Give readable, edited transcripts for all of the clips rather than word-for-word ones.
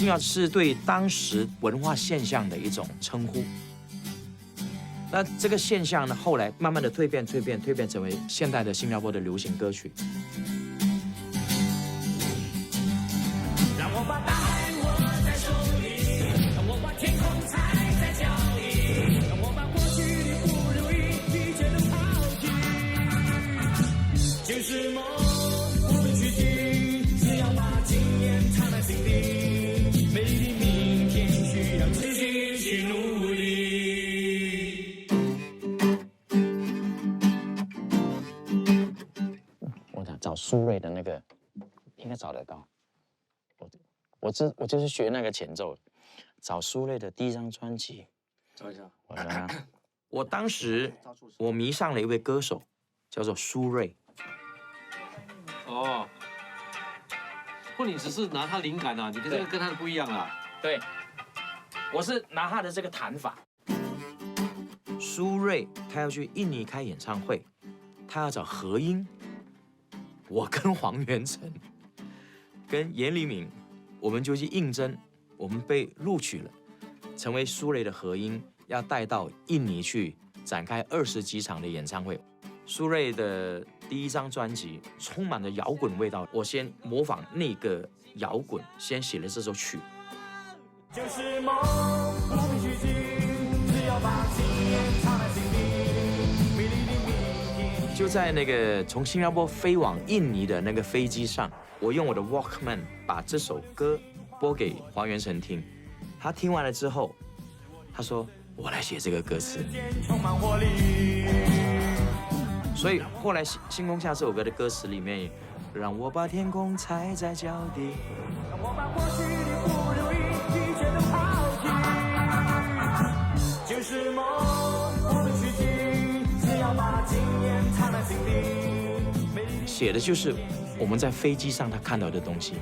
新谣是对当时文化现象的一种称呼。那这个现象呢，后来慢慢的蜕变成为现代的新加坡的流行歌曲。让我把大海握在手里，让我把天空踩在脚底，让我把过去的不如意一切都抛弃。就是梦不能去听，只要把经验藏在心底，美丽的明天需要自己去努力。找苏芮的那个应该找得到，我就是学那个前奏，找苏芮的第一张专辑，找一下。我当时我迷上了一位歌手，叫做苏芮。哦，不，你只是拿他灵感啊，你这个跟他的不一样啊。对，我是拿他的这个弹法。苏芮他要去印尼开演唱会，他要找和音。我跟黄元成、跟严黎敏，我们就去应征，我们被录取了，成为苏芮的和音，要带到印尼去展开20几场的演唱会。苏芮的第一张专辑充满了摇滚味道，我先模仿那个摇滚，先写了这首曲。就是梦不必虚惊，只要把经验藏在心底。就在那个从新加坡飞往印尼的那个飞机上，我用我的 Walkman 把这首歌播给黄元成听。他听完了之后，他说：“我来写这个歌词。”所以后来《星空下》这首歌的歌词里面，让我把天空踩在脚底，让我把过去的不如意一切都抛弃，就是梦不能去听，只要把经验藏在心底。写的就是我们在飞机上他看到的东西，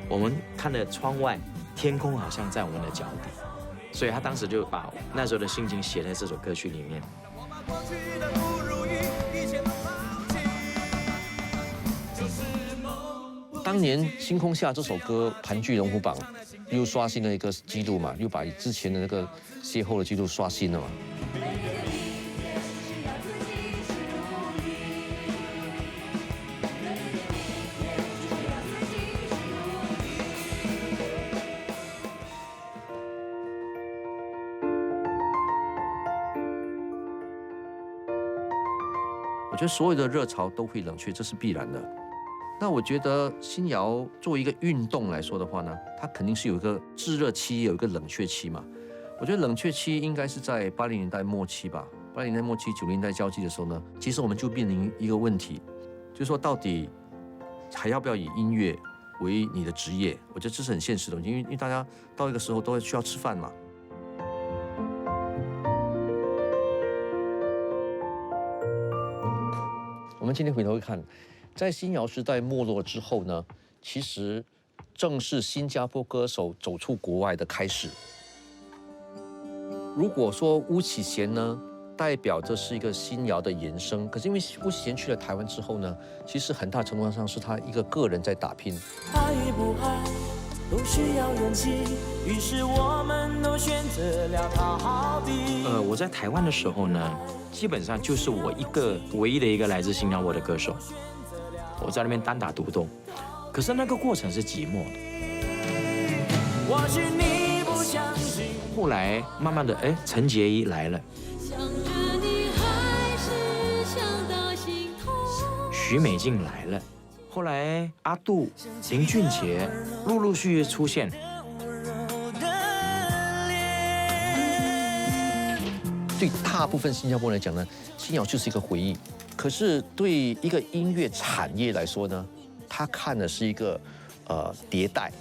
我们看着窗外，天空好像在我们的脚底，所以他当时就把那时候的心情写在这首歌曲里面。当年《星空下》这首歌盘踞龙虎榜，又刷新了一个纪录嘛，又把之前的那个邂逅的纪录刷新了嘛。我觉得所有的热潮都会冷却，这是必然的。那我觉得新谣作为一个运动来说的话呢，它肯定是有一个炙热期，有一个冷却期嘛。我觉得冷却期应该是在80年代末期吧，80年代末期、90年代交际的时候呢，其实我们就面临一个问题，就是说到底还要不要以音乐为你的职业？我觉得这是很现实的，因为大家到一个时候都需要吃饭嘛。我们今天回头看，在新谣时代没落之后呢，其实正是新加坡歌手走出国外的开始。如果说巫启贤呢，代表着是一个新谣的延伸，可是因为巫启贤去了台湾之后呢，其实很大程度上是他一个个人在打拼。爱与不爱都需要勇气，于是我们都选择了逃避。我在台湾的时候呢，基本上就是我唯一的一个来自新加坡的歌手，我在那边单打独斗，可是那个过程是寂寞的。或许你不相信。后来慢慢的，陈洁仪来了，许美静来了，后来阿杜、林俊杰陆陆续续出现。对大部分新加坡人来讲呢，新谣就是一个回忆。可是对一个音乐产业来说呢，他看的是一个迭代。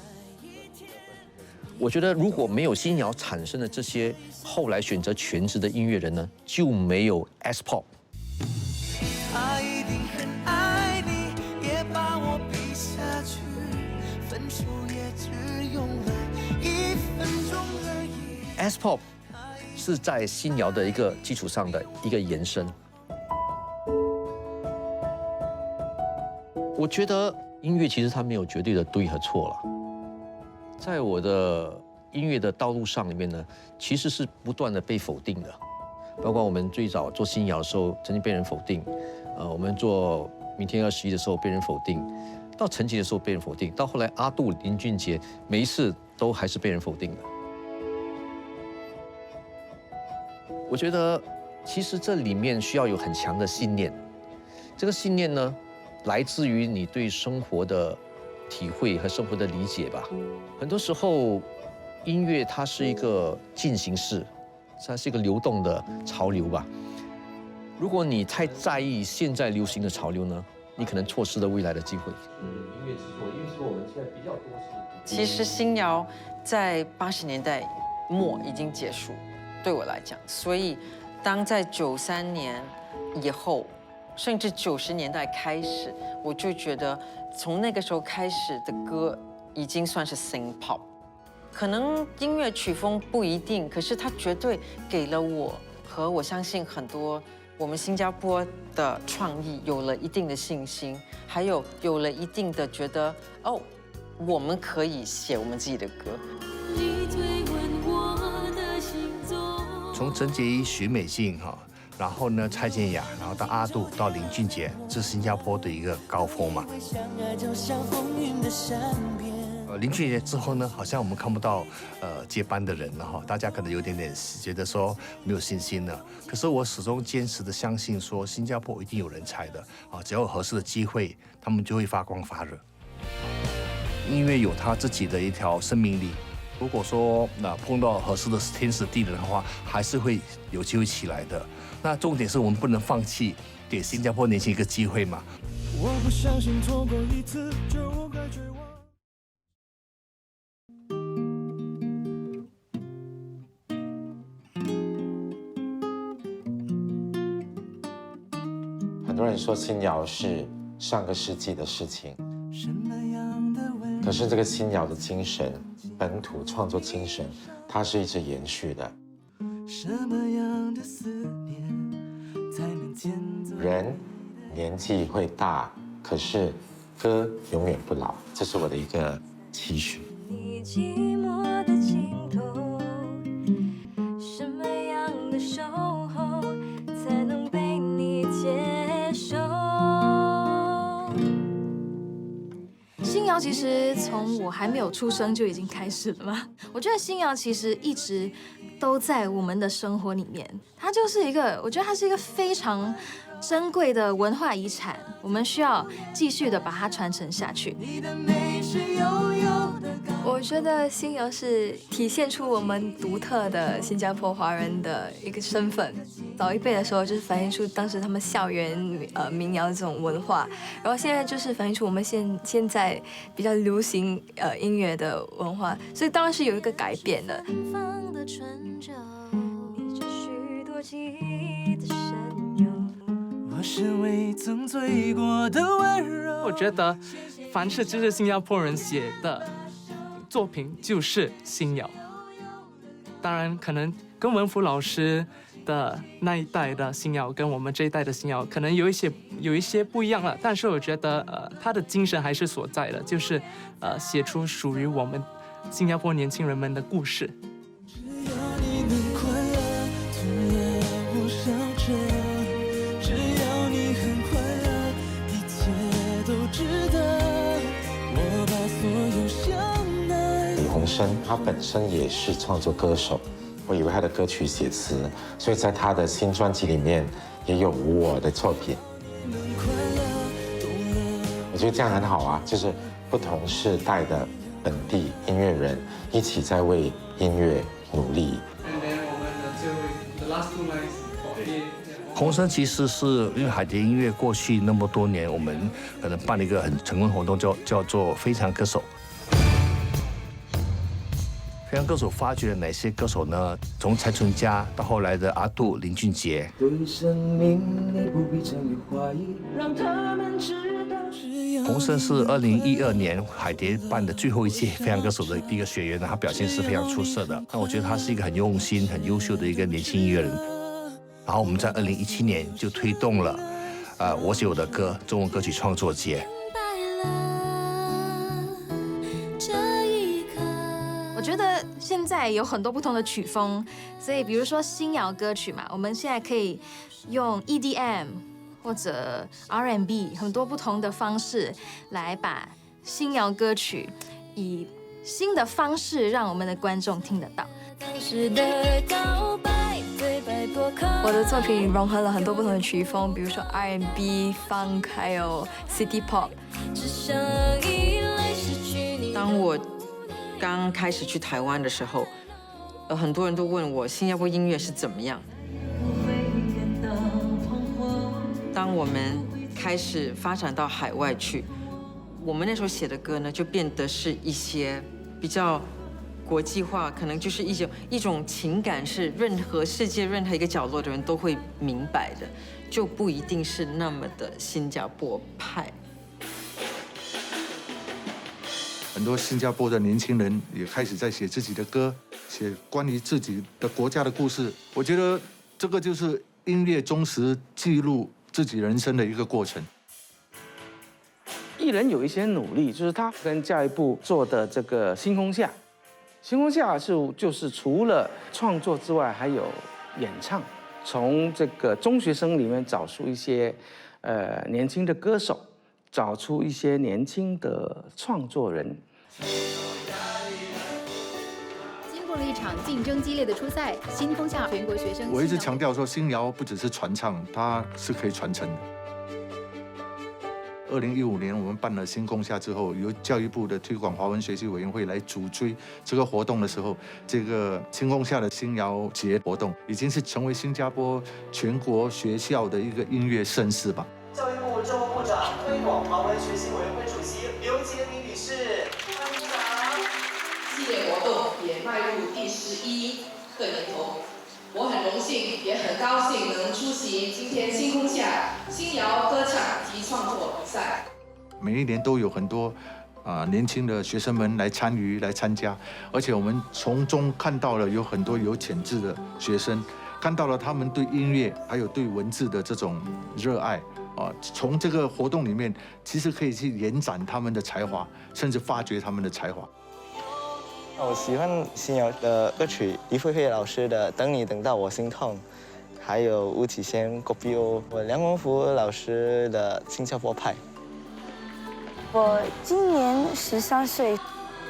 我觉得如果没有新谣产生的这些后来选择全职的音乐人呢，就没有 S-pop。他一定很爱你，也把我比下去，分手也只用了1分钟而已。S-pop 是在新谣的一个基础上的一个延伸。我觉得音乐其实它没有绝对的对和错了，在我的音乐的道路上里面呢，其实是不断的被否定的，包括我们最早做新谣的时候，曾经被人否定，我们做明天21的时候被人否定，到陈奇的时候被人否定，到后来阿杜、林俊杰，每一次都还是被人否定的。我觉得其实这里面需要有很强的信念，这个信念呢，来自于你对生活的体会和生活的理解吧。很多时候，音乐它是一个进行式，它是一个流动的潮流吧。如果你太在意现在流行的潮流呢，你可能错失了未来的机会。音乐制作我们现在比较多是。其实新谣在80年代末已经结束，对我来讲，所以当在93年以后，甚至90年代开始，我就觉得从那个时候开始的歌已经算是 synth pop。可能音乐曲风不一定，可是它绝对给了我和我相信很多我们新加坡的创意有了一定的信心，还有了一定的觉得哦，我们可以写我们自己的歌。从陈洁仪、许美静然后呢蔡健雅，然后到阿杜，到林俊杰，这是新加坡的一个高峰嘛。林俊杰之后呢，好像我们看不到接班的人了哈，大家可能有点觉得说没有信心了。可是我始终坚持的相信说，新加坡一定有人才的只要有合适的机会，他们就会发光发热。音乐有它自己的一条生命力，如果说碰到合适的天时地利的话，还是会有机会起来的。那重点是我们不能放弃，给新加坡年轻一个机会嘛。我不相信错过一次就该绝望。很多人说新谣是上个世纪的事情，可是这个新谣的精神，本土创作精神，它是一直延续的。人年纪会大，可是歌永远不老，这是我的一个期许。新谣其实从我还没有出生就已经开始了嘛。我觉得新谣其实一直都在我们的生活里面，它就是一个，我觉得它是一个非常珍贵的文化遗产，我们需要继续的把它传承下去。我觉得新谣是体现出我们独特的新加坡华人的一个身份。早一辈的时候就是反映出当时他们校园民谣这种文化，然后现在就是反映出我们现在比较流行音乐的文化，所以当然是有一个改变的。我觉得凡是就是新加坡人写的作品就是新谣，当然可能跟文福老师的那一代的新谣跟我们这一代的新谣可能有一些不一样了，但是我觉得他的精神还是所在的，就是写出属于我们新加坡年轻人们的故事。李鸿声他本身也是创作歌手，我以为他的歌曲写词，所以在他的新专辑里面也有我的作品。我觉得这样很好啊，就是不同世代的本地音乐人一起在为音乐努力。鸿声其实是因为海蝶音乐过去那么多年，我们可能办了一个很成功的活动，叫做非常歌手。非常歌手发掘了哪些歌手呢？从蔡淳佳到后来的阿杜、林俊杰。鸿声是2012年海蝶办的最后一届非常歌手的一个学员，他表现是非常出色的。那我觉得他是一个很用心、很优秀的一个年轻音乐人。然后我们在2017年就推动了我写我的歌中文歌曲创作节。我觉得现在有很多不同的曲风，所以比如说新谣歌曲嘛，我们现在可以用 EDM 或者 R&B 很多不同的方式来把新谣歌曲以新的方式让我们的观众听得到。我的作品融合了很多不同的曲风，比如说 R&B、Funk， 还有 City Pop。当我刚开始去台湾的时候，很多人都问我新加坡音乐是怎么样。当我们开始发展到海外去，我们那时候写的歌呢，就变得是一些比较国际化，可能就是一种情感，是任何世界任何一个角落的人都会明白的，就不一定是那么的新加坡派。很多新加坡的年轻人也开始在写自己的歌，写关于自己的国家的故事。我觉得这个就是音乐忠实记录自己人生的一个过程。艺人有一些努力，就是他跟教育部做的这个星空下，星空下就是除了创作之外，还有演唱，从这个中学生里面找出一些年轻的歌手，找出一些年轻的创作人。经过了一场竞争激烈的初赛，星空下全国学生。我一直强调说，新谣不只是传唱，它是可以传承的。2015年我们办了星空下之后，由教育部的推广华文学习委员会来主追这个活动的时候，这个星空下的新谣节活动已经是成为新加坡全国学校的一个音乐盛事吧。教育部政务部长、推广华文学习委员会主席刘洁妮女士，欢迎长。系列活动也迈入第11个年头，我很荣幸，也很高兴能出席今天星空下新谣歌唱及创作比赛。每一年都有很多年轻的学生们来参与、来参加，而且我们从中看到了有很多有潜质的学生，看到了他们对音乐还有对文字的这种热爱。从这个活动里面，其实可以去延展他们的才华，甚至发掘他们的才华。我喜欢新谣的歌曲，李慧慧老师的《等你等到我心痛》，还有巫启贤、郭碧欧，梁文福老师的《新加坡派》。我今年13岁，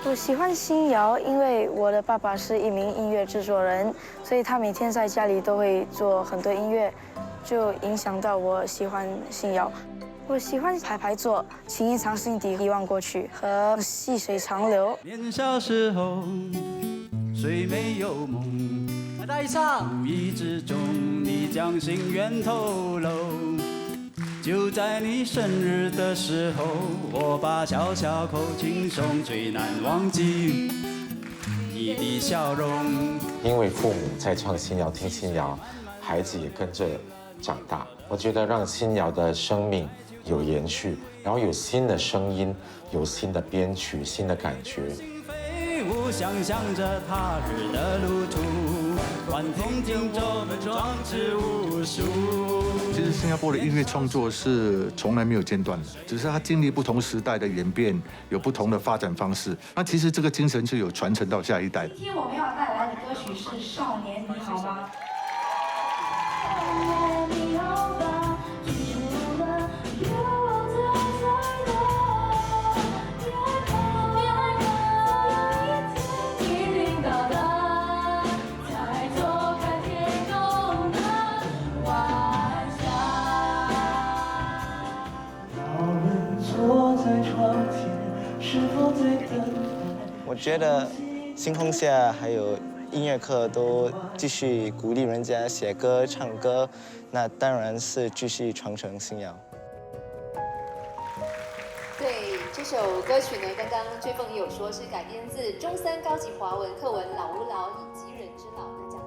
我喜欢新谣，因为我的爸爸是一名音乐制作人，所以他每天在家里都会做很多音乐，就影响到我喜欢新谣。我喜欢排排坐，情意藏心底一望过去和细水长流。年少时候，谁没有梦？来唱。无意之中，你将心愿透露。就在你生日的时候，我把小小口轻松，最难忘记你的笑容。因为父母在唱新谣、听新谣，孩子也跟着长大。我觉得让新谣的生命有延续，然后有新的声音，有新的编曲，新的感觉。我想象着他日的路途，晚风听着我们壮志无数。其实新加坡的音乐创作是从来没有间断的，只是它经历不同时代的演变，有不同的发展方式。那其实这个精神是有传承到下一代的。今天我们要带来的歌曲是《少年你好吗》。我觉得星空下还有音乐课都继续鼓励人家写歌、唱歌，那当然是继续传承新谣。对这首歌曲呢，刚刚追凤也有说是改编自中3高级华文课文《老吾老以及人之老》。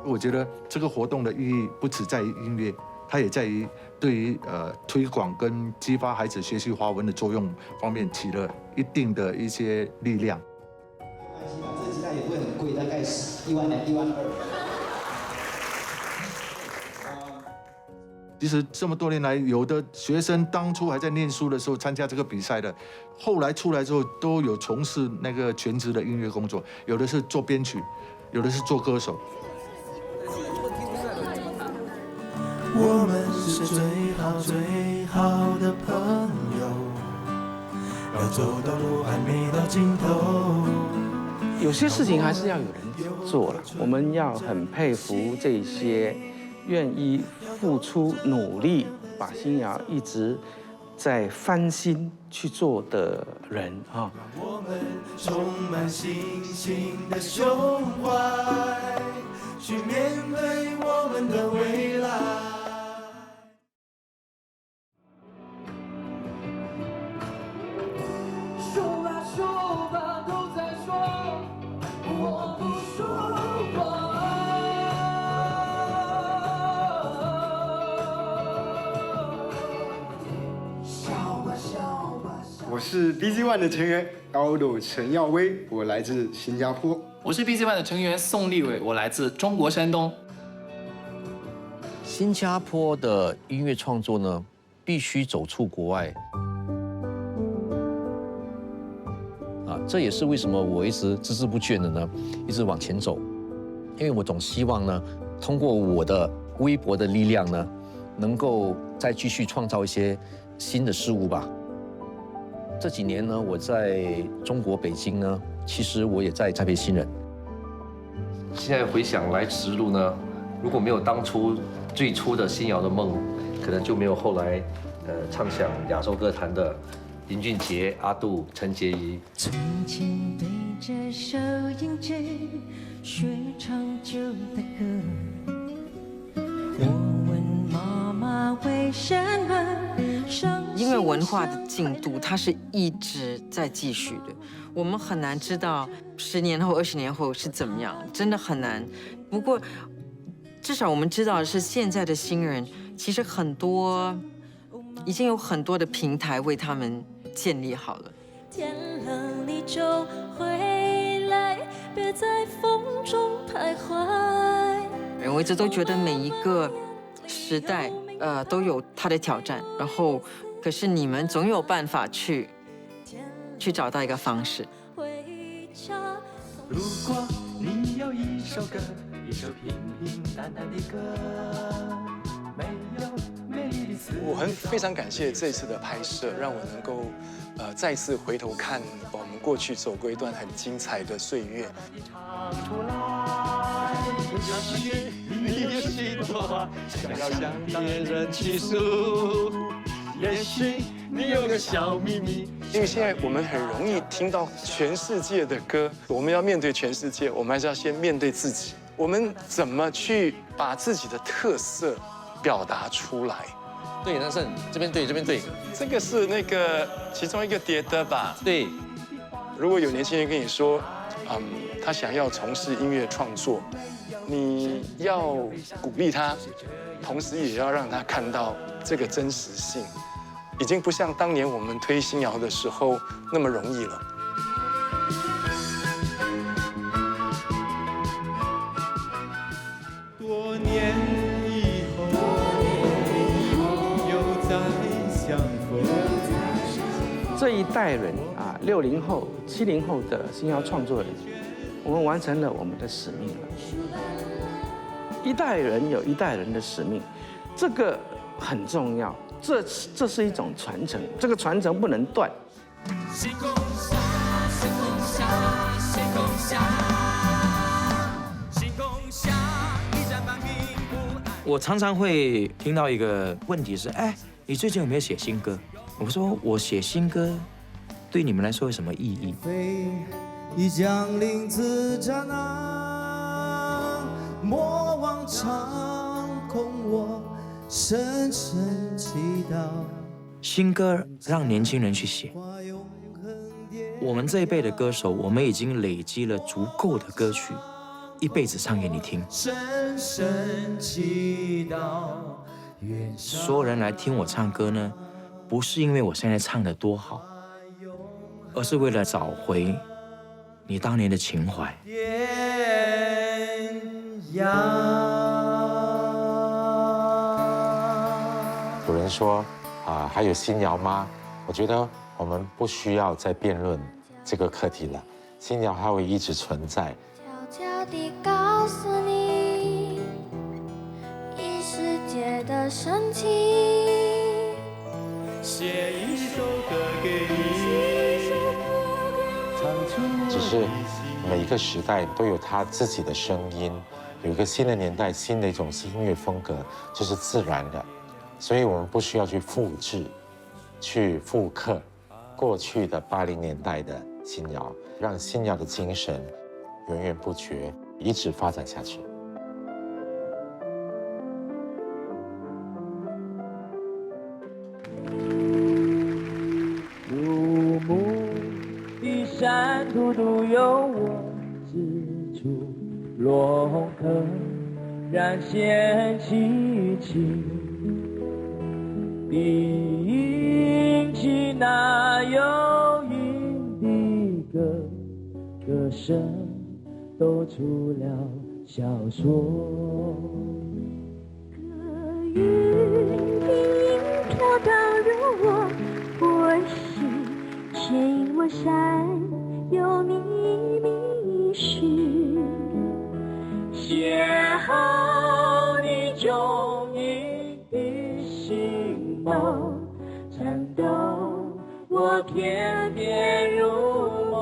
我觉得这个活动的意义不只在于音乐，它也在于对于推广跟激发孩子学习华文的作用方面起了一定的一些力量。这个鸡蛋也不会很贵，大概是1万2、1万2。其实这么多年来，有的学生当初还在念书的时候参加这个比赛的，后来出来之后都有从事那个全职的音乐工作，有的是做编曲，有的是做歌手。我们是最好最好的朋友，要走的路还没到尽头。有些事情还是要有人做了，我们要很佩服这些愿意付出努力，把新谣一直在翻新去做的人啊。我们充满信心的胸怀，去面对我们的未来。说吧说吧都在说，我不说话。我是 BZ One 的成员高斗陈耀威，我来自新加坡。我是 BZ One 的成员宋立伟，我来自中国山东。新加坡的音乐创作呢，必须走出国外。这也是为什么我一直孜孜不倦的呢，一直往前走，因为我总希望呢，通过我的微薄的力量呢，能够再继续创造一些新的事物吧。这几年呢，我在中国北京呢，其实我也在栽培新人。现在回想来时路呢，如果没有当初最初的新谣的梦，可能就没有后来唱响亚洲歌坛的林俊杰、阿杜、陈洁仪。从前对着收音机学唱旧的歌，我问妈妈为什么。因为文化的进度它是一直在继续的，我们很难知道10年后、20年后是怎么样，真的很难。不过，至少我们知道的是，现在的新人其实已经有很多的平台为他们建立好了。天冷你就回来，别在风中徘徊。我一直都觉得每一个时代，都有它的挑战，然后，可是你们总有办法去找到一个方式。如果你有一首歌，一首平平淡淡的歌，没有美丽的词。我非常感谢这次的拍摄，让我能够再次回头看我们过去走过一段很精彩的岁月。唱出来，也许你有许多话想要向别人倾诉，也许你有个小秘密。因为现在我们很容易听到全世界的歌，我们要面对全世界，我们还是要先面对自己。我们怎么去把自己的特色表达出来？对，那是这边对，这边对。这个是那个其中一个叠的吧？对。如果有年轻人跟你说，他想要从事音乐创作，你要鼓励他，同时也要让他看到这个真实性，已经不像当年我们推新谣的时候那么容易了。多年以后又再相逢。这一代人啊，60后、70后的新谣创作人，我们完成了我们的使命了。一代人有一代人的使命，这个很重要。这是一种传承，这个传承不能断。星空下，星空下，星空下，星空下，一盏半明不暗。我常常会听到一个问题是：哎，你最近有没有写新歌？我说我写新歌，对你们来说有什么意义？已降临此刹那，莫忘长空，我深深祈祷。新歌让年轻人去写。我们这一辈的歌手，我们已经累积了足够的歌曲，一辈子唱给你听。深深祈祷。所有人来听我唱歌呢，不是因为我现在唱得多好，而是为了找回你当年的情怀。天涯。人说还有新谣吗？我觉得我们不需要再辩论这个课题了，新谣它会一直存在。悄悄地告诉你，异世界的神奇。写一首歌给你，只是每一个时代都有它自己的声音，有一个新的年代，新的一种音乐风格，这是自然的，所以我们不需要去复制、去复刻过去的80年代的新谣，让新谣的精神源源不绝，一直发展下去。入目的山途独有我之处，落红藤染线萋萋，比起那幽韵的歌声，都出了小说。云飘到入我波心，牵引我闪有你迷失，邂逅你中意的心梦，颤抖我偏偏入梦，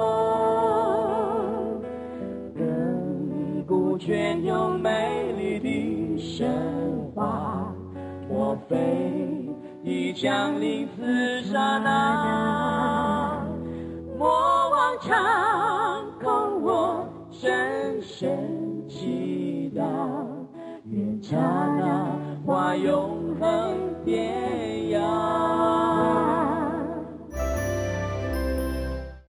亘古隽永美丽的神话，莫非已降临此刹那？莫忘长空，我深深祈祷，愿刹那化永恒天涯。